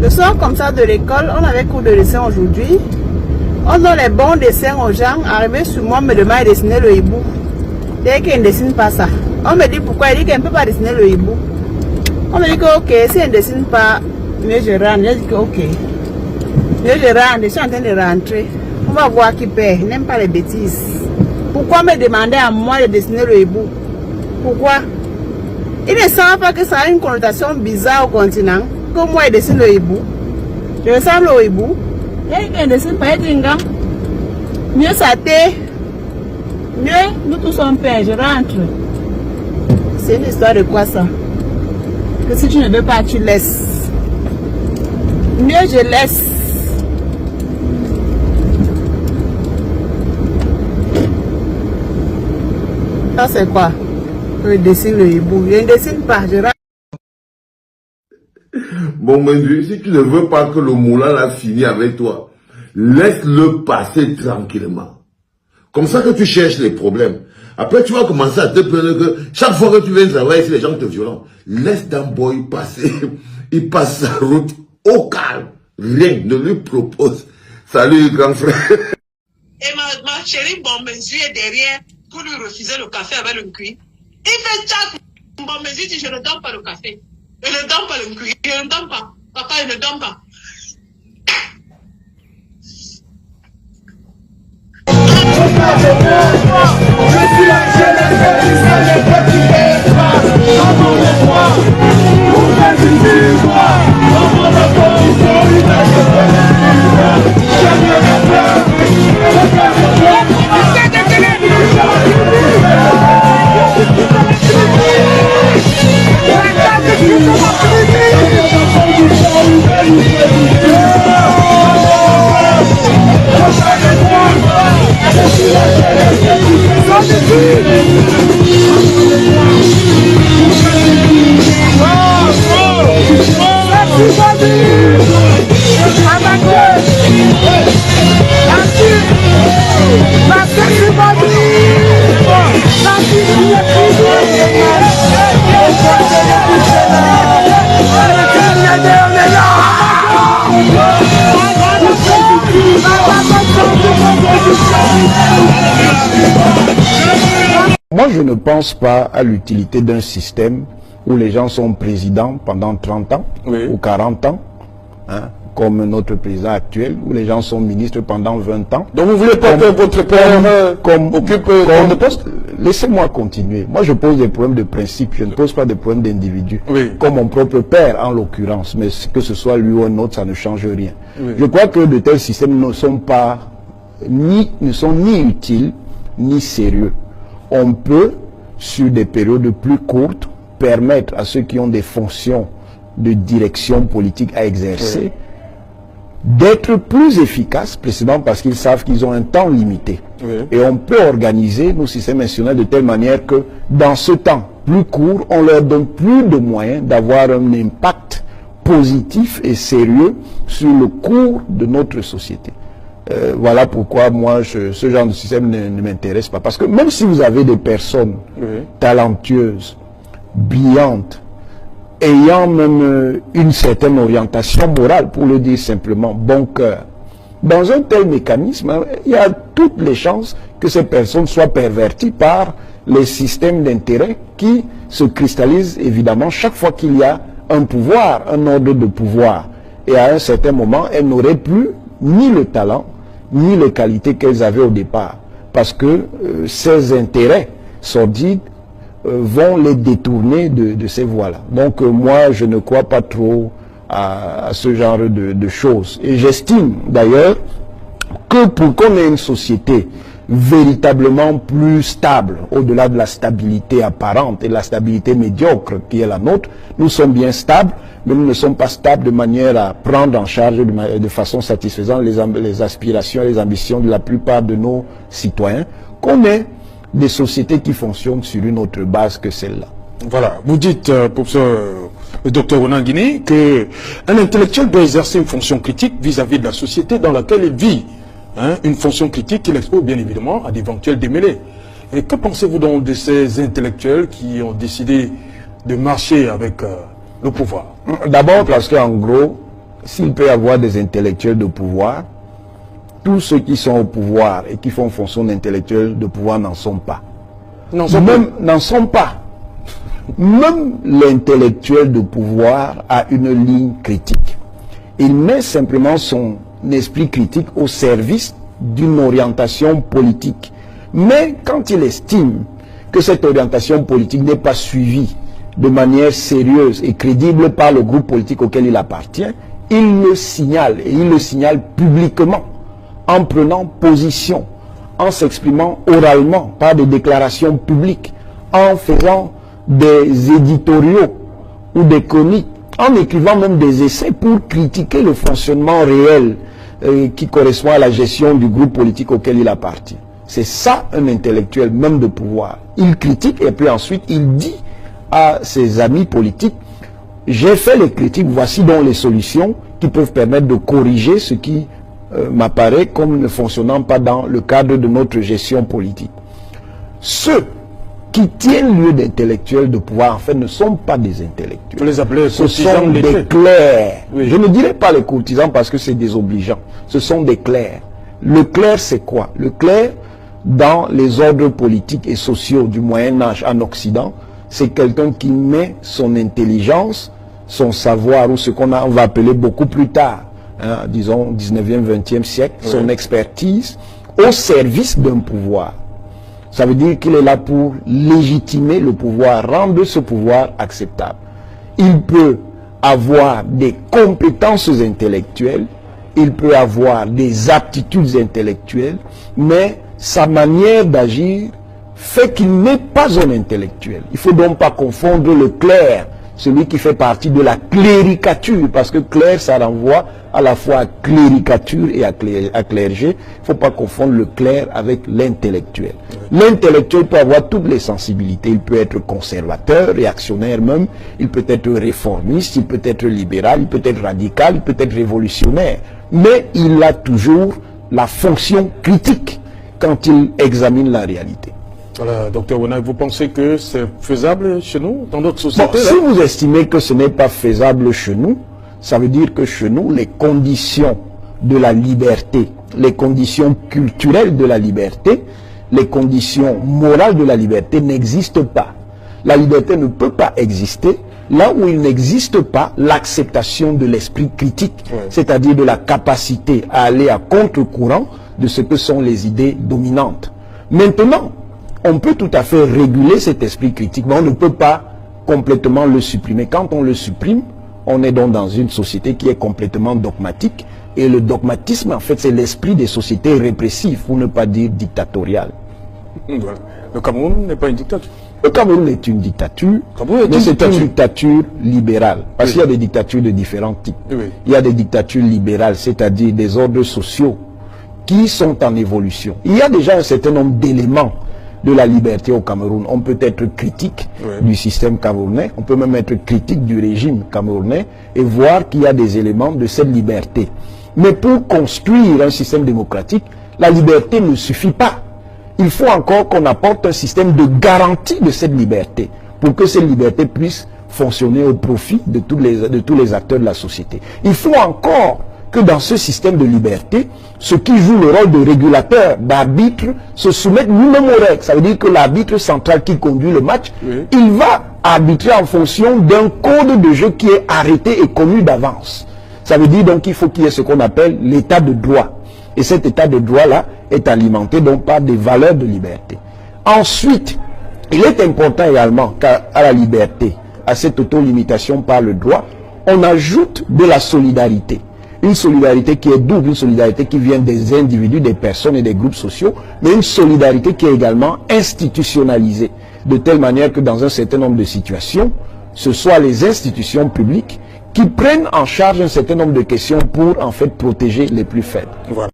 Le soir comme ça de l'école, on avait cours de dessin aujourd'hui. On donne les bons dessins aux gens. Arrivé sur moi, on me demande de dessiner le hibou. Dès qu'il ne dessine pas ça. On me dit pourquoi, il dit qu'elle ne peut pas dessiner le hibou. On me dit que ok, si elle ne dessine pas, mieux je rentre. Je dis que ok. Mieux je rentre, je suis en train de rentrer. On va voir qui perd, il n'aime pas les bêtises. Pourquoi me demander à moi de dessiner le hibou? Pourquoi? Il ne sent pas que ça a une connotation bizarre au continent. Que moi je dessine le hibou. Je ressemble au hibou. Il ne dessine pas, il dit mieux ça t'est. Mieux, nous tous sommes pères, je rentre. C'est une histoire de quoi ça? Que si tu ne veux pas, tu laisses. Mieux je laisse. Ça c'est quoi? Je dessine le hibou. Je ne dessine pas, je rentre. Bon, mais si tu ne veux pas que le moulin l'a fini avec toi, laisse-le passer tranquillement. Comme ça que tu cherches les problèmes. Après, tu vas commencer à te plaindre que chaque fois que tu viens travailler, si les gens te violentent, laisse d'un boy passer. Il passe sa route au calme. Rien ne lui propose. Salut, grand frère. Et ma chérie, bon, mesure est derrière pour lui refuser le café avec le cuir. Il fait chat. Bon, mesure dit, je ne donne pas le café. Je ne donne pas le cuir. Je ne donne pas. Papa, je ne donne pas. Je suis la jeunesse du Seigneur, petit espace, avant le roi, vous êtes une victoire, avant la position, il a été jamais la peur, Moi, je ne pense pas à l'utilité d'un système où les gens sont présidents pendant 30 ans ou 40 ans, hein, comme notre président actuel, où les gens sont ministres pendant 20 ans. Donc vous voulez pas que votre père occupe le poste? Laissez-moi continuer. Moi, je pose des problèmes de principe, je ne pose pas des problèmes d'individu. Comme mon propre père, en l'occurrence, mais que ce soit lui ou un autre, ça ne change rien. Je crois que de tels systèmes ne sont ni utiles, ni sérieux. On peut, sur des périodes plus courtes, permettre à ceux qui ont des fonctions de direction politique à exercer d'être plus efficaces, précisément parce qu'ils savent qu'ils ont un temps limité. Et on peut organiser nos systèmes institutionnels de telle manière que, dans ce temps plus court, on leur donne plus de moyens d'avoir un impact positif et sérieux sur le cours de notre société. Voilà pourquoi moi ce genre de système ne m'intéresse pas, parce que même si vous avez des personnes talentueuses, brillantes, ayant même une certaine orientation morale, pour le dire simplement, bon cœur, dans un tel mécanisme, il y a toutes les chances que ces personnes soient perverties par les systèmes d'intérêt qui se cristallisent évidemment chaque fois qu'il y a un pouvoir, un ordre de pouvoir. Et à un certain moment, elles n'auraient plus ni le talent, ni les qualités qu'elles avaient au départ. Parce que ces intérêts sordides vont les détourner de ces voies-là. Donc moi, je ne crois pas trop à ce genre de choses. Et j'estime d'ailleurs que pour qu'on ait une société véritablement plus stable, au-delà de la stabilité apparente et la stabilité médiocre qui est la nôtre, nous sommes bien stables, mais nous ne sommes pas stables de manière à prendre en charge de façon satisfaisante les aspirations et les ambitions de la plupart de nos citoyens, qu'on ait des sociétés qui fonctionnent sur une autre base que celle-là. Voilà, vous dites, professeur, le docteur Onanguini, qu'un intellectuel doit exercer une fonction critique vis-à-vis de la société dans laquelle il vit. Hein, une fonction critique qui l'expose bien évidemment à d'éventuels démêlés. Et que pensez-vous donc de ces intellectuels qui ont décidé de marcher avec le pouvoir? D'abord parce qu'en gros, s'il peut y avoir des intellectuels de pouvoir, tous ceux qui sont au pouvoir et qui font fonction d'intellectuels de pouvoir n'en sont pas. N'en sont pas. Même l'intellectuel de pouvoir a une ligne critique. Il met simplement son esprit critique au service d'une orientation politique. Mais quand il estime que cette orientation politique n'est pas suivie de manière sérieuse et crédible par le groupe politique auquel il appartient, il le signale, et il le signale publiquement, en prenant position, en s'exprimant oralement par des déclarations publiques, en faisant des éditoriaux ou des chroniques, en écrivant même des essais pour critiquer le fonctionnement réel qui correspond à la gestion du groupe politique auquel il appartient. C'est ça un intellectuel même de pouvoir. Il critique et puis ensuite il dit à ses amis politiques, j'ai fait les critiques, voici donc les solutions qui peuvent permettre de corriger ce qui m'apparaît comme ne fonctionnant pas dans le cadre de notre gestion politique. Ceux qui tiennent lieu d'intellectuels de pouvoir, en fait, ne sont pas des intellectuels. Vous les appelez ce sont des clercs. Oui. Je ne dirais pas les courtisans parce que c'est désobligeant. Ce sont des clercs. Le clerc, c'est quoi? Le clerc, dans les ordres politiques et sociaux du Moyen-Âge en Occident, c'est quelqu'un qui met son intelligence, son savoir, ou ce qu'on va appeler beaucoup plus tard, hein, disons 19e, 20e siècle, son expertise, au service d'un pouvoir. Ça veut dire qu'il est là pour légitimer le pouvoir, rendre ce pouvoir acceptable. Il peut avoir des compétences intellectuelles, il peut avoir des aptitudes intellectuelles, mais sa manière d'agir fait qu'il n'est pas un intellectuel. Il ne faut donc pas confondre le clerc, celui qui fait partie de la cléricature, parce que clerc, ça renvoie à la fois à cléricature et à clergé. Il ne faut pas confondre le clerc avec l'intellectuel. L'intellectuel peut avoir toutes les sensibilités. Il peut être conservateur, réactionnaire même, il peut être réformiste, il peut être libéral, il peut être radical, il peut être révolutionnaire. Mais il a toujours la fonction critique quand il examine la réalité. Voilà, docteur Wona, vous pensez que c'est faisable chez nous, dans notre société? Bon, si vous estimez que ce n'est pas faisable chez nous, ça veut dire que chez nous, les conditions de la liberté, les conditions culturelles de la liberté, les conditions morales de la liberté n'existent pas. La liberté ne peut pas exister là où il n'existe pas l'acceptation de l'esprit critique, c'est-à-dire de la capacité à aller à contre-courant de ce que sont les idées dominantes. Maintenant, on peut tout à fait réguler cet esprit critique, mais on ne peut pas complètement le supprimer. Quand on le supprime, on est donc dans une société qui est complètement dogmatique. Et le dogmatisme, en fait, c'est l'esprit des sociétés répressives, pour ne pas dire dictatoriales. Voilà. Le Cameroun n'est pas une dictature. Le Cameroun est une dictature, mais c'est une dictature libérale. Parce qu'il y a des dictatures de différents types. Il y a des dictatures libérales, c'est-à-dire des ordres sociaux qui sont en évolution. Il y a déjà un certain nombre d'éléments de la liberté au Cameroun. On peut être critique du système camerounais, on peut même être critique du régime camerounais et voir qu'il y a des éléments de cette liberté. Mais pour construire un système démocratique, la liberté ne suffit pas. Il faut encore qu'on apporte un système de garantie de cette liberté pour que cette liberté puisse fonctionner au profit de tous les acteurs de la société. Il faut encore que dans ce système de liberté, ceux qui jouent le rôle de régulateur, d'arbitre, se soumettent nous-mêmes aux règles. Ça veut dire que l'arbitre central qui conduit le match, il va arbitrer en fonction d'un code de jeu qui est arrêté et connu d'avance. Ça veut dire donc qu'il faut qu'il y ait ce qu'on appelle l'état de droit. Et cet état de droit-là est alimenté donc par des valeurs de liberté. Ensuite, il est important également qu'à la liberté, à cette auto-limitation par le droit, on ajoute de la solidarité. Une solidarité qui est double, une solidarité qui vient des individus, des personnes et des groupes sociaux, mais une solidarité qui est également institutionnalisée, de telle manière que dans un certain nombre de situations, ce soit les institutions publiques qui prennent en charge un certain nombre de questions pour en fait protéger les plus faibles. Voilà.